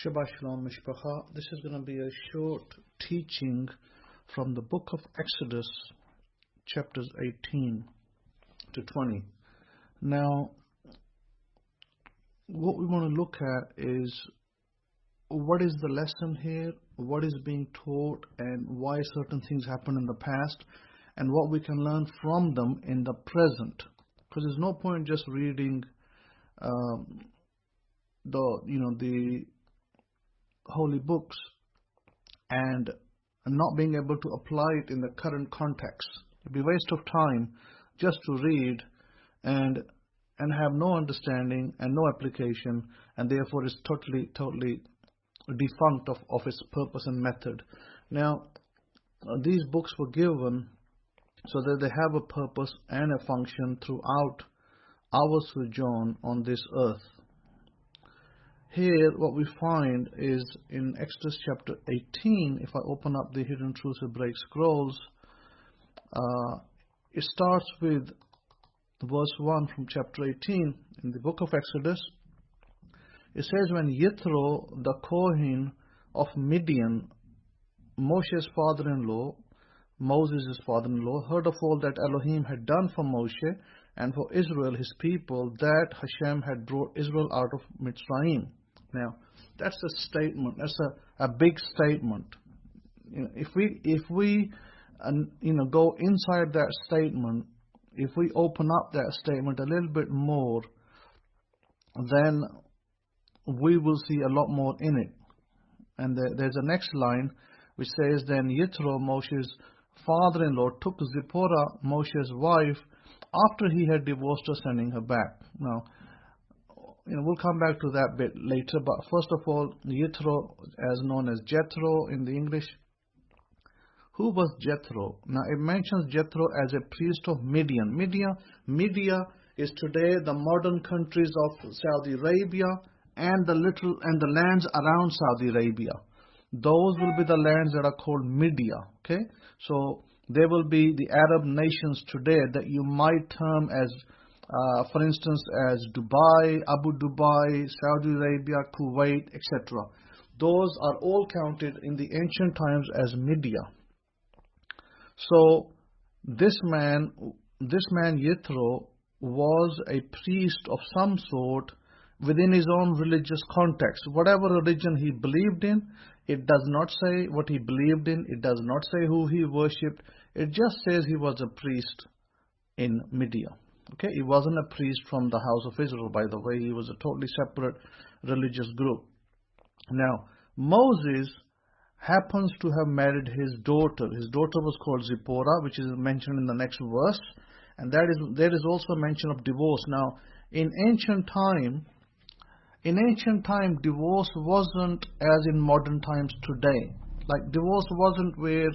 Shabbat Shalom Mishpacha. This is going to be a short teaching from the book of Exodus, chapters 18 to 20. Now, what we want to look at is what is the lesson here, what is being taught, and why certain things happened in the past, and what we can learn from them in the present. Because there's no point just reading the holy books and not being able to apply it in the current context. It'd be a waste of time just to read and have no understanding and no application, and therefore is totally defunct of its purpose and method. Now, these books were given so that they have a purpose and a function throughout our sojourn on this earth. Here, what we find is in Exodus chapter 18, if I open up the Hidden Truths Hebraic Scrolls, it starts with verse 1 from chapter 18 in the book of Exodus. It says, when Yithro, the Kohen of Midian, Moshe's father-in-law, Moses' father-in-law, heard of all that Elohim had done for Moshe and for Israel, his people, that Hashem had brought Israel out of Mitzrayim. Now, that's a statement. That's a big statement. If we go inside that statement, if we open up that statement a little bit more, then we will see a lot more in it. And there's a next line which says, then Yithro, Moshe's father-in-law, took Zipporah, Moshe's wife, after he had divorced her, sending her back. Now, we'll come back to that bit later, but first of all, Yithro, as known as Jethro in the English. Who was Jethro? Now, it mentions Jethro as a priest of Midian. Media is today the modern countries of Saudi Arabia and the lands around Saudi Arabia. Those will be the lands that are called Media. Okay, so there will be the Arab nations today that you might term as, for instance, as Dubai, Abu Dhabi, Saudi Arabia, Kuwait, etc. Those are all counted in the ancient times as Media. So this man Yithro was a priest of some sort within his own religious context. Whatever religion he believed in, it does not say what he believed in. It does not say who he worshipped. It just says he was a priest in Media. Okay, he wasn't a priest from the house of Israel, by the way. He was a totally separate religious group. Now, Moses happens to have married his daughter. His daughter was called Zipporah, which is mentioned in the next verse. And there is also a mention of divorce. Now, in ancient time, divorce wasn't as in modern times today. Like, divorce wasn't where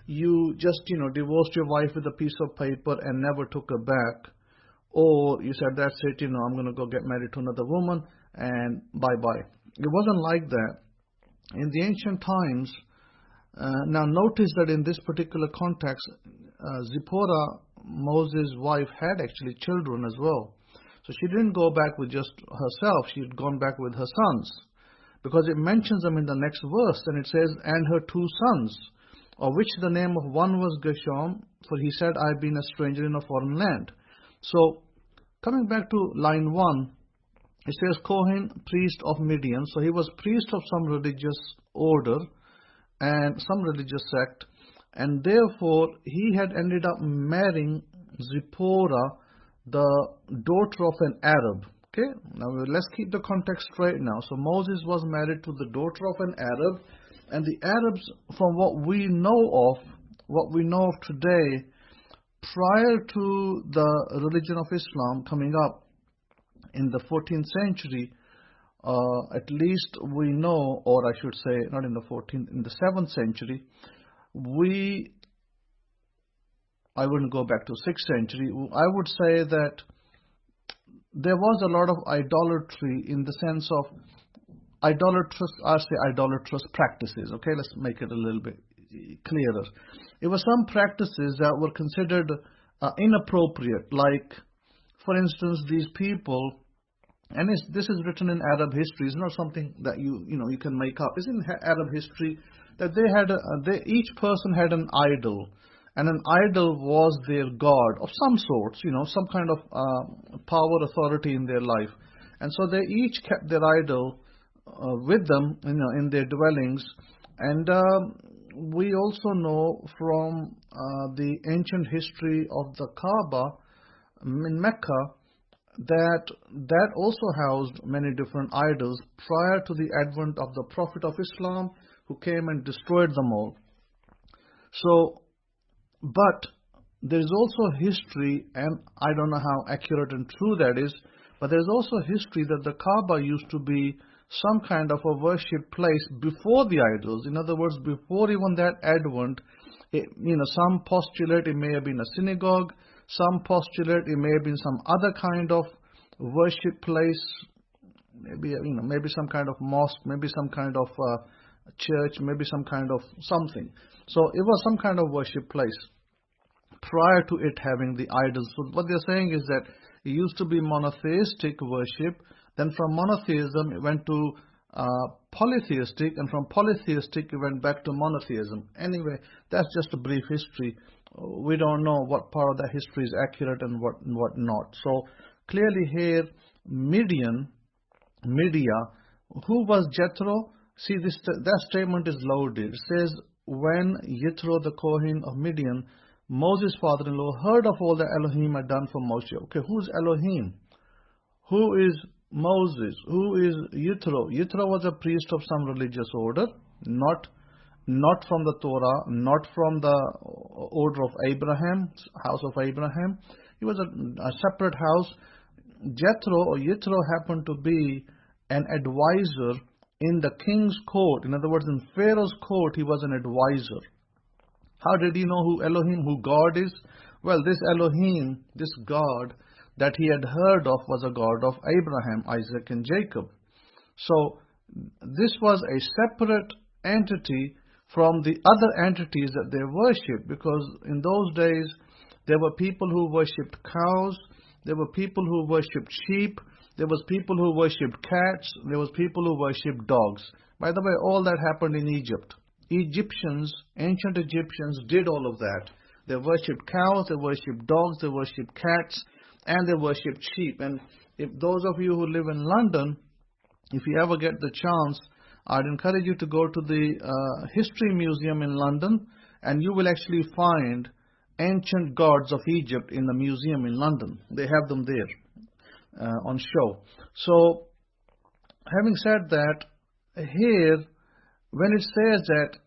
you just, divorced your wife with a piece of paper and never took her back. Or you said, that's it, I'm going to go get married to another woman and bye-bye. It wasn't like that. In the ancient times, now notice that in this particular context, Zipporah, Moses' wife, had actually children as well. So she didn't go back with just herself, she had gone back with her sons. Because it mentions them in the next verse, and it says, and her 2 sons, of which the name of one was Gershom, for he said, I have been a stranger in a foreign land. So, coming back to line 1, it says Kohen, priest of Midian. So he was priest of some religious order and some religious sect, and therefore he had ended up marrying Zipporah, the daughter of an Arab. Okay, now let's keep the context straight now. So Moses was married to the daughter of an Arab, and the Arabs, from what we know of today, prior to the religion of Islam coming up in the 14th century, at least we know, or I should say, not in the 14th, in the 7th century, I wouldn't go back to 6th century. I would say that there was a lot of idolatry in the sense of idolatrous practices. Okay, let's make it a little bit clearer. It was some practices that were considered inappropriate, like, for instance, these people And this is written in Arab history. It's not something that you can make up. It's in Arab history that each person had an idol, and an idol was their god of some sort, some kind of power, authority in their life, and so they each kept their idol with them, in their dwellings. And we also know from the ancient history of the Kaaba in Mecca that also housed many different idols prior to the advent of the Prophet of Islam, who came and destroyed them all. So, but there is also history, and I don't know how accurate and true that is, but there is also history that the Kaaba used to be some kind of a worship place before the idols. In other words, before even that advent, some postulate it may have been a synagogue, some postulate it may have been some other kind of worship place, maybe some kind of mosque, maybe some kind of church, maybe some kind of something. So it was some kind of worship place prior to it having the idols. So what they're saying is that it used to be monotheistic worship, then from monotheism it went to polytheistic, and from polytheistic it went back to monotheism. Anyway, that's just a brief history. We don't know what part of that history is accurate and what not. So clearly here, Media, who was Jethro? See, that statement is loaded. It says, when Yithro the Kohen of Midian, Moses' father-in-law, heard of all that Elohim had done for Moshe. Okay, who's Elohim? Who is Moses? Who is Yithro? Yithro was a priest of some religious order, not from the Torah, not from the order of Abraham, house of Abraham. He was a separate house. Yithro happened to be an advisor in the king's court. In other words, in Pharaoh's court, he was an advisor. How did he know who Elohim, who God is? Well, this Elohim, this God that he had heard of, was a God of Abraham, Isaac, and Jacob. So this was a separate entity from the other entities that they worshipped, because in those days there were people who worshipped cows, there were people who worshipped sheep, there was people who worshipped cats, there was people who worshipped dogs. By the way, all that happened in Egypt. Ancient Egyptians did all of that. They worshipped cows, they worshipped dogs, they worshipped cats, and they worshipped sheep. And if those of you who live in London, if you ever get the chance, I'd encourage you to go to the History Museum in London, and you will actually find ancient gods of Egypt in the museum in London. They have them there on show. So, having said that, here, when it says that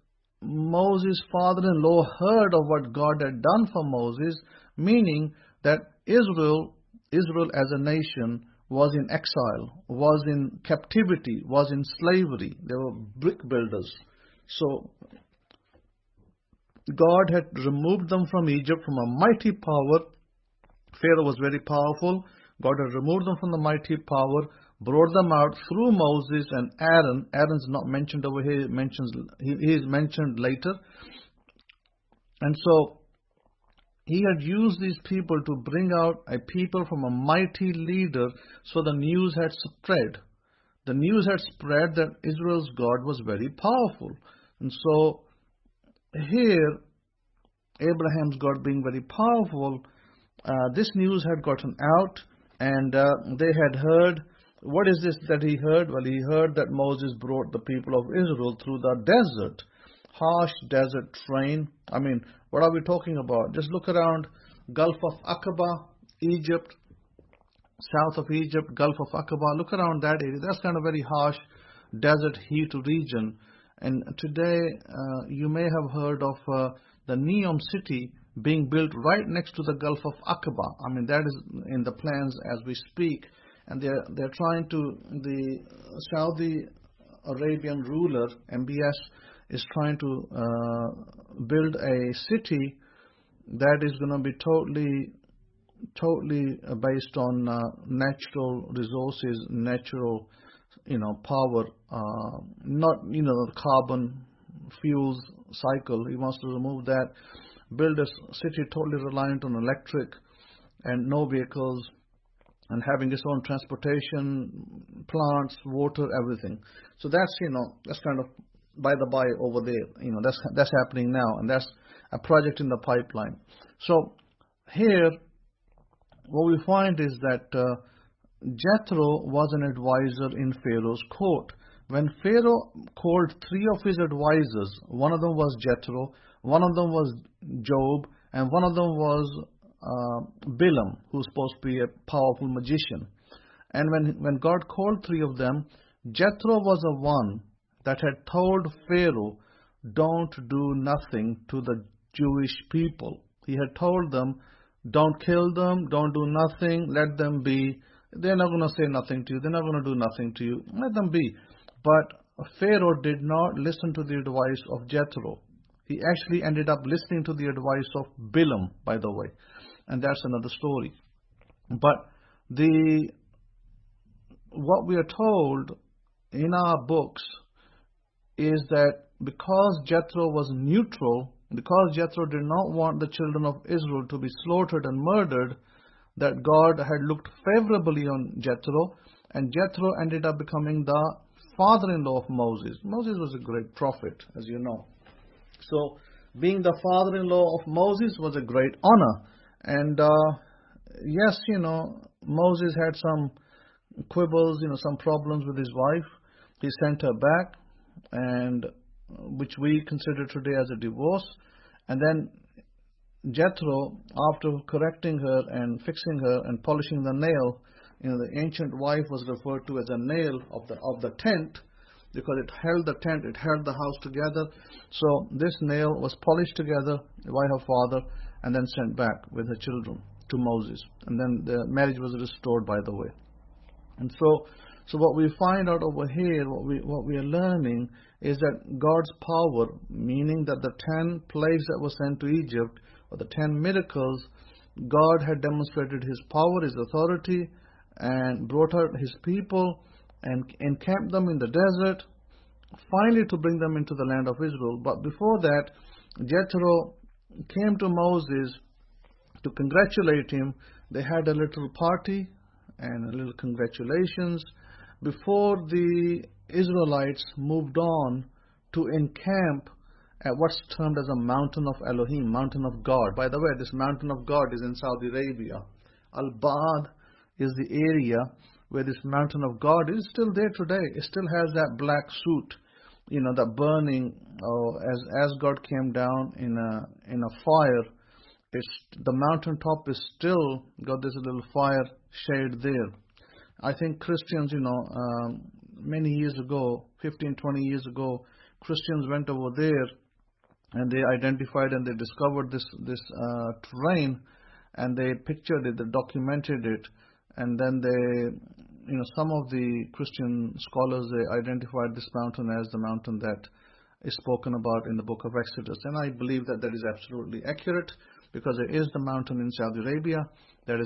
Moses' father-in-law heard of what God had done for Moses, meaning that Israel as a nation was in exile, was in captivity, was in slavery. They were brick builders. So God had removed them from Egypt, from a mighty power. Pharaoh was very powerful. God had removed them from the mighty power, brought them out through Moses and Aaron. Aaron's not mentioned over here. He is mentioned later. And so he had used these people to bring out a people from a mighty leader, so the news had spread. The news had spread that Israel's God was very powerful. And so here, Abraham's God being very powerful, this news had gotten out, and they had heard. What is this that he heard? Well, he heard that Moses brought the people of Israel through the desert, harsh desert terrain. I mean, what are we talking about? Just look around Gulf of Aqaba, Egypt, south of Egypt, Gulf of Aqaba. Look around that area. That's kind of very harsh desert heat region. And today, you may have heard of the Neom city being built right next to the Gulf of Aqaba. I mean, that is in the plans as we speak. And they're trying to, the Saudi Arabian ruler, MBS, is trying to build a city that is going to be totally based on natural resources, natural, power, not, the carbon fuels cycle. He wants to remove that, build a city totally reliant on electric and no vehicles, and having its own transportation, plants, water, everything. So that's, that's kind of by the by over there. That's happening now, and that's a project in the pipeline. So here, what we find is that Jethro was an advisor in Pharaoh's court. When Pharaoh called 3 of his advisors, one of them was Jethro, one of them was Job, and one of them was Balaam, who's supposed to be a powerful magician. And when God called 3 of them, Jethro was the one that had told Pharaoh, don't do nothing to the Jewish people. He had told them, don't kill them, don't do nothing, let them be. They're not going to say nothing to you, they're not going to do nothing to you, let them be. But Pharaoh did not listen to the advice of Jethro. He actually ended up listening to the advice of Balaam, by the way. And that's another story. But what we are told in our books is that because Jethro was neutral, because Jethro did not want the children of Israel to be slaughtered and murdered, that God had looked favorably on Jethro, and Jethro ended up becoming the father-in-law of Moses. Moses was a great prophet, as you know. So, being the father-in-law of Moses was a great honor. And yes, Moses had some quibbles, some problems with his wife. He sent her back, and which we consider today as a divorce. And then Jethro, after correcting her and fixing her and polishing the nail, the ancient wife was referred to as a nail of the tent, because it held the tent, it held the house together. So this nail was polished together by her father and then sent back with her children to Moses. And then the marriage was restored, by the way. And so what we find out over here, what we are learning, is that God's power, meaning that the 10 plagues that were sent to Egypt, or the 10 miracles, God had demonstrated His power, His authority, and brought out His people and encamped them in the desert, finally to bring them into the land of Israel. But before that, Jethro came to Moses to congratulate him. They had a little party and a little congratulations before the Israelites moved on to encamp at what's termed as a mountain of Elohim, mountain of God. By the way, this mountain of God is in Saudi Arabia. Al-Bad is the area where this mountain of God is still there today. It still has that black suit, that burning, as God came down in a fire. The mountaintop is still got this little fire shade there. I think Christians, many years ago, 15, 20 years ago, Christians went over there and they identified and they discovered this terrain, and they pictured it, they documented it, and then they, some of the Christian scholars, they identified this mountain as the mountain that is spoken about in the book of Exodus. And I believe that is absolutely accurate, because there is the mountain in Saudi Arabia that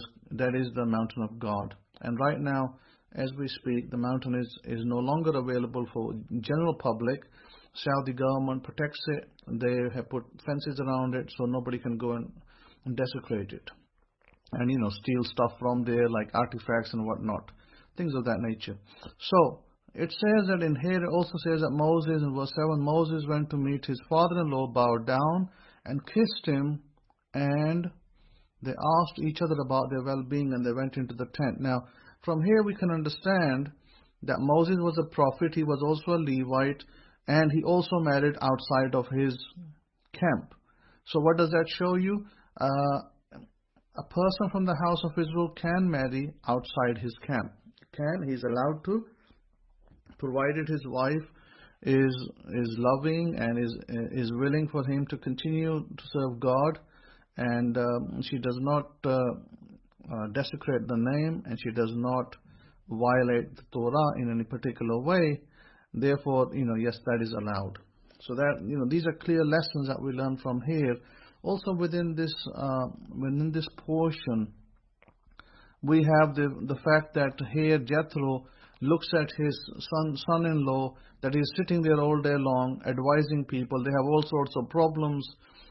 is the mountain of God. And right now, as we speak, the mountain is no longer available for general public. Saudi government protects it. They have put fences around it so nobody can go and desecrate it, and steal stuff from there, like artifacts and whatnot, things of that nature. So it says that in here, it also says that Moses, in verse 7, Moses went to meet his father-in-law, bowed down and kissed him, and they asked each other about their well-being, and they went into the tent. Now, from here we can understand that Moses was a prophet, he was also a Levite, and he also married outside of his camp. So what does that show you? A person from the house of Israel can marry outside his camp. He's allowed to, provided his wife is loving and is willing for him to continue to serve God, and she does not desecrate the name, and she does not violate the Torah in any particular way. Therefore, yes, that is allowed. So that, these are clear lessons that we learn from here. Also within this portion, we have the fact that here Jethro looks at his son-in-law that is sitting there all day long advising people. They have all sorts of problems.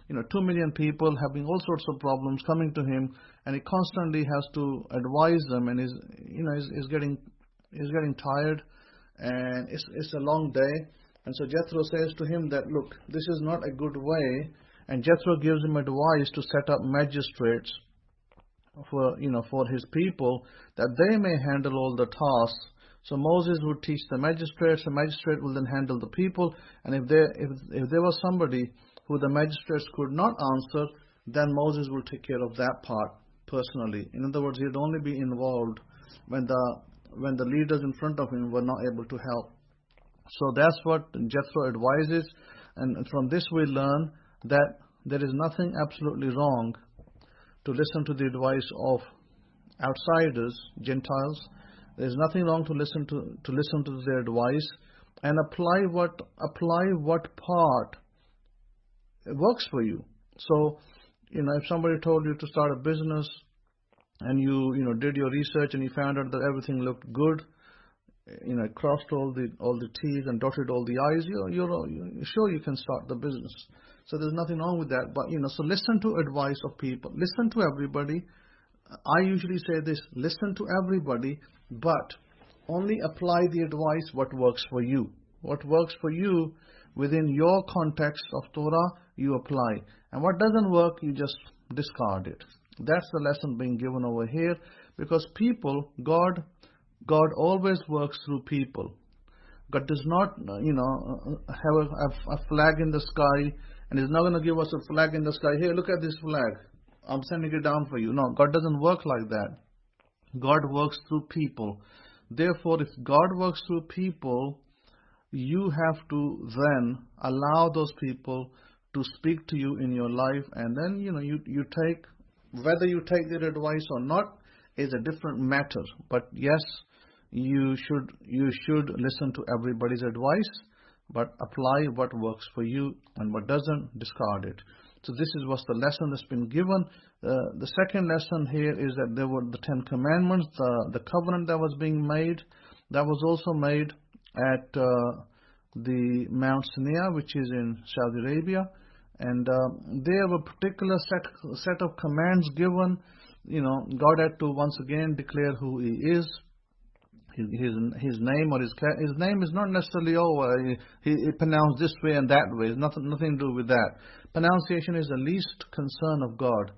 2 million people having all sorts of problems coming to him, and he constantly has to advise them, and is getting tired, and it's a long day. And so Jethro says to him that, look, this is not a good way. And Jethro gives him advice to set up magistrates for his people, that they may handle all the tasks. So Moses would teach the magistrates. The magistrate will then handle the people. And if there was somebody who the magistrates could not answer, then Moses will take care of that part personally. In other words, he'd only be involved when the leaders in front of him were not able to help. So that's what Jethro advises, and from this we learn that there is nothing absolutely wrong to listen to the advice of outsiders, Gentiles. There is nothing wrong to listen to their advice and apply what part works for you. So, if somebody told you to start a business and you did your research and you found out that everything looked good, crossed all the T's and dotted all the I's, you're sure you can start the business. So there's nothing wrong with that. But so listen to advice of people. Listen to everybody. I usually say this: listen to everybody, but only apply the advice what works for you. What works for you within your context of Torah, you apply, and what doesn't work, you just discard it. That's the lesson being given over here, because people, God always works through people. God does not, have a flag in the sky, and He's not going to give us a flag in the sky. Here, look at this flag. I'm sending it down for you. No, God doesn't work like that. God works through people. Therefore, if God works through people, you have to then allow those people to speak to you in your life, and then you take, whether you take their advice or not is a different matter. But yes, you should listen to everybody's advice, but apply what works for you, and what doesn't, discard it. So this is what's the lesson that's been given. The second lesson here is that there were the 10 Commandments, the covenant that was being made, that was also made at the Mount Sinai, which is in Saudi Arabia, and there were particular set of commands given. God had to once again declare who He is. His name, or his name is not necessarily he pronounced this way and that way. It's nothing to do with that. Pronunciation is the least concern of God.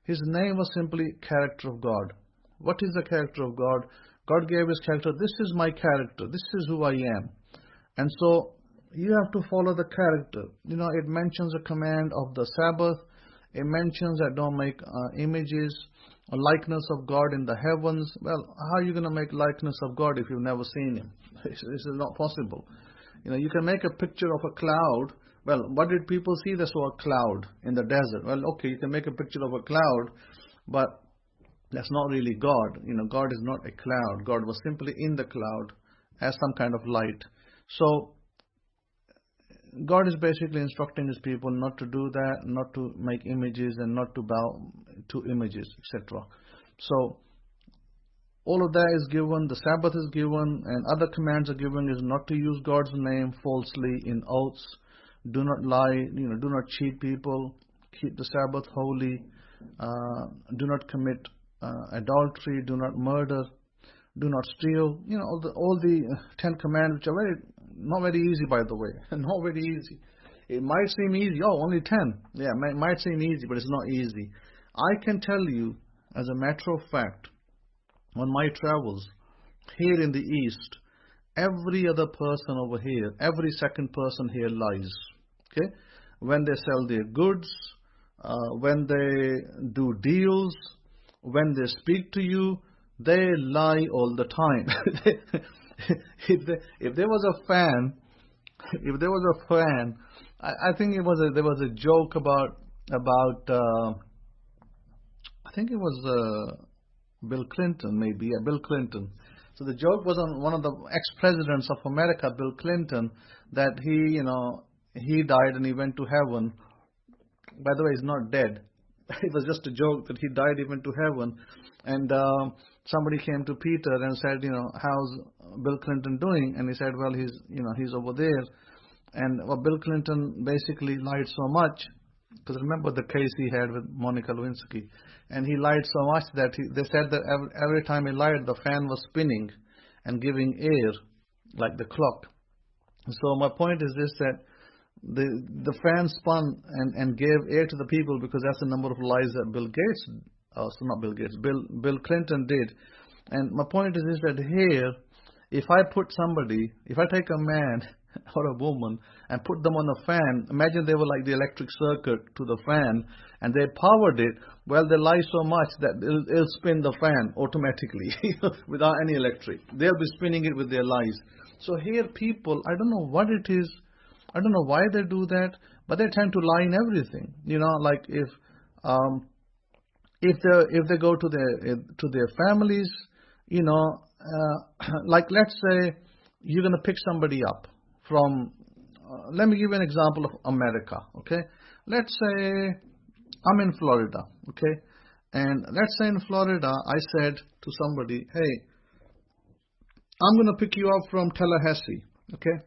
His name was simply character of God. What is the character of God? God gave His character. This is my character. This is who I am. And so you have to follow the character. It mentions a command of the Sabbath. It mentions that don't make images, a likeness of God in the heavens. Well, how are you going to make likeness of God if you've never seen Him? This is not possible. You can make a picture of a cloud. Well, what did people see? They saw a cloud in the desert. Well, okay, you can make a picture of a cloud, but that's not really God. God is not a cloud. God was simply in the cloud as some kind of light. So God is basically instructing His people not to do that, not to make images, and not to bow to images, etc. So all of that is given. The Sabbath is given, and other commands are given is not to use God's name falsely in oaths. Do not lie. Do not cheat people. Keep the Sabbath holy. Do not commit adultery. Do not murder. Do not steal. All the 10 commands, which are not very easy, by the way. Not very easy. It might seem easy. Oh, only 10. Yeah, it might seem easy, but it's not easy. I can tell you, as a matter of fact, on my travels here in the East, every other person over here, every second person here lies. Okay? When they sell their goods, when they do deals, when they speak to you, they lie all the time. If there was a fan, I think there was a joke about I think it was Bill Clinton, maybe. Yeah, Bill Clinton. So the joke was on one of the ex-presidents of America, Bill Clinton, that he died and he went to heaven. By the way, he's not dead. It was just a joke that he died, he went to heaven. And somebody came to Peter and said, how's Bill Clinton doing? And he said, well, he's over there. And Bill Clinton basically lied so much, because remember the case he had with Monica Lewinsky, and he lied so much that they said that every time he lied, the fan was spinning and giving air, like the clock. So my point is this, that the fan spun and gave air to the people, because that's the number of lies that Bill Clinton did. And my point is this, that here, if I take a man or a woman and put them on a fan, imagine they were like the electric circuit to the fan, and they powered it. Well, they lie so much that it'll spin the fan automatically without any electric. They'll be spinning it with their lies. So here people, I don't know what it is, I don't know why they do that, but they tend to lie in everything. Like if they go to their families, like let's say you're going to pick somebody up from, let me give you an example of America, okay? Let's say I'm in Florida, okay? And let's say in Florida, I said to somebody, hey, I'm going to pick you up from Tallahassee, okay?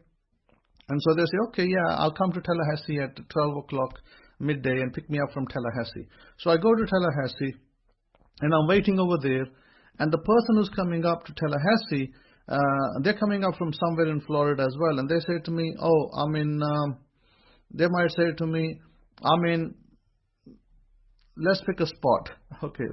And so they say, okay, yeah, I'll come to Tallahassee at 12 o'clock midday and pick me up from Tallahassee. So I go to Tallahassee, and I'm waiting over there, and the person who's coming up to Tallahassee, they're coming up from somewhere in Florida as well, and they say to me, they might say to me, let's pick a spot. Okay,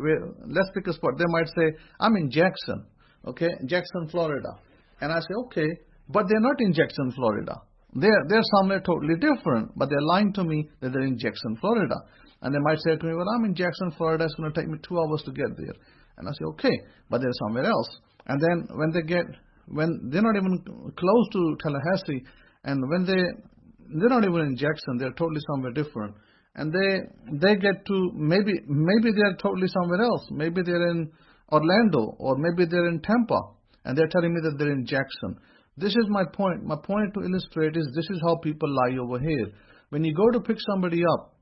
let's pick a spot. They might say, I'm in Jackson, okay, Jackson, Florida. And I say, okay, but they're not in Jackson, Florida. They're somewhere totally different, but they're lying to me that they're in Jackson, Florida. And they might say to me, well, I'm in Jackson, Florida, it's going to take me 2 hours to get there. And I say, okay, but they're somewhere else. And then when they're not even close to Tallahassee, and when they're not even in Jackson, they're totally somewhere different. And they get to, maybe they're totally somewhere else. Maybe they're in Orlando, or maybe they're in Tampa, and they're telling me that they're in Jackson. This is my point. My point to illustrate is this is how people lie over here. When you go to pick somebody up,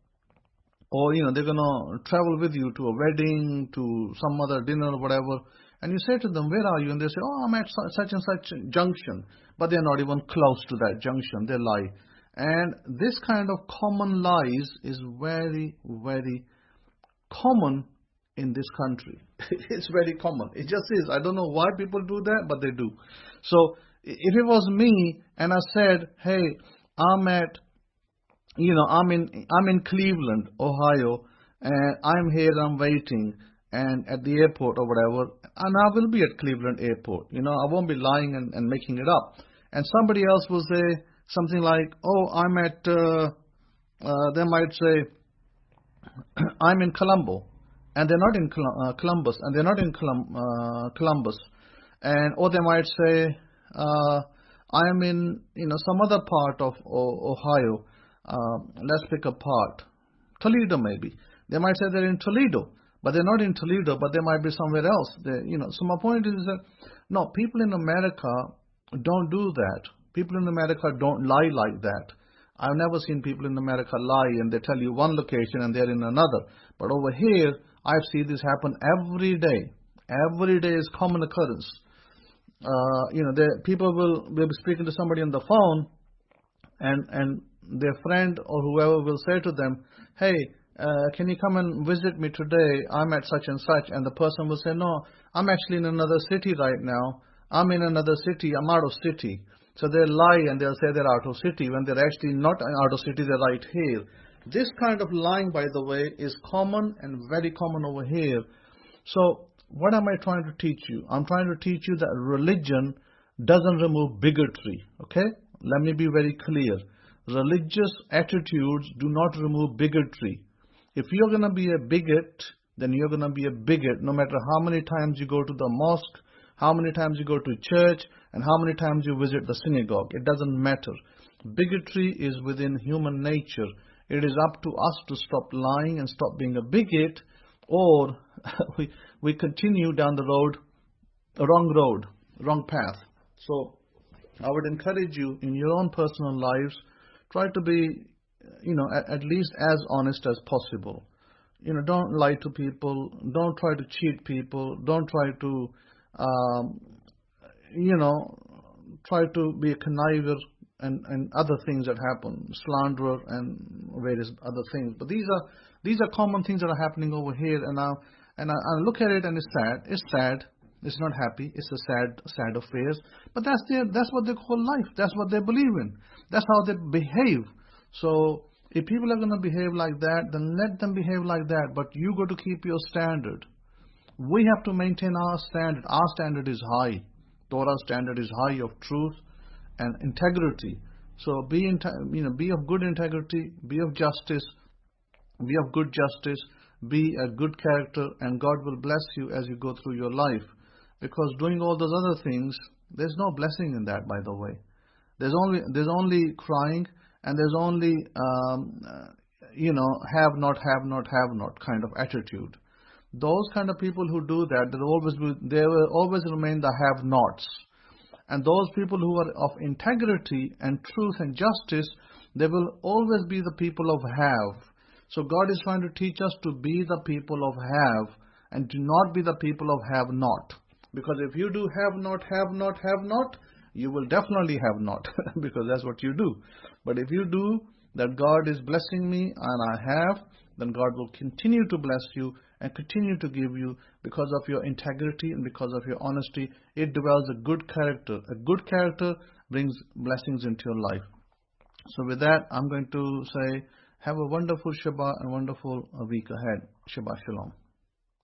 or they're going to travel with you to a wedding, to some other dinner or whatever, and you say to them, where are you? And they say, oh, I'm at such and such junction. But they're not even close to that junction. They lie. And this kind of common lies is very, very common in this country. It's very common. It just is. I don't know why people do that, but they do. So if it was me and I said, hey, I'm in Cleveland, Ohio, and I'm here, I'm waiting, and at the airport or whatever, and I will be at Cleveland Airport. I won't be lying and making it up. And somebody else will say something like, oh, I'm at, they might say, I'm in Colombo, and they're not in Columbus, and they're not in Columbus. Or they might say, I'm in, some other part of Ohio. Let's pick a part. Toledo, maybe. They might say they're in Toledo, but they're not in Toledo, but they might be somewhere else. So my point is that, no, people in America don't do that. People in America don't lie like that. I've never seen people in America lie and they tell you one location and they're in another. But over here, I've seen this happen every day. Every day is common occurrence. People will be speaking to somebody on the phone, and their friend or whoever will say to them, hey, can you come and visit me today? I'm at such and such. And the person will say, no, I'm actually in another city right now. I'm in another city. I'm out of city. So they'll lie and they'll say they're out of city when they're actually not out of city, they're right here. This kind of lying, by the way, is common and very common over here. So what am I trying to teach you? I'm trying to teach you that religion doesn't remove bigotry, okay? Let me be very clear. Religious attitudes do not remove bigotry. If you're going to be a bigot, then you're going to be a bigot no matter how many times you go to the mosque, how many times you go to church, and how many times you visit the synagogue. It doesn't matter. Bigotry is within human nature. It is up to us to stop lying and stop being a bigot, or we continue down the wrong path. So I would encourage you in your own personal lives, try to be, at least as honest as possible. don't lie to people, don't try to cheat people, don't try to, try to be a conniver and other things that happen, slanderer and various other things. But these are common things that are happening over here, and I look at it and it's sad. It's sad. It's not happy. It's a sad affairs. But that's what they call life. That's what they believe in. That's how they behave. So if people are going to behave like that, then let them behave like that. But you got to keep your standard. We have to maintain our standard. Our standard is high. Torah's standard is high of truth and integrity. So be of good integrity, be of justice, be of good justice, be a good character, and God will bless you as you go through your life. Because doing all those other things, there's no blessing in that, by the way. There's only crying, and there's only have not kind of attitude. Those kind of people who do that, they will always remain the have-nots. And those people who are of integrity and truth and justice, they will always be the people of have. So God is trying to teach us to be the people of have and to not be the people of have not. Because if you do have not, you will definitely have not because that's what you do. But if you do that God is blessing me and I have, then God will continue to bless you and continue to give you because of your integrity and because of your honesty. It develops a good character. A good character brings blessings into your life. So with that, I'm going to say, have a wonderful Shabbat and wonderful week ahead. Shabbat Shalom.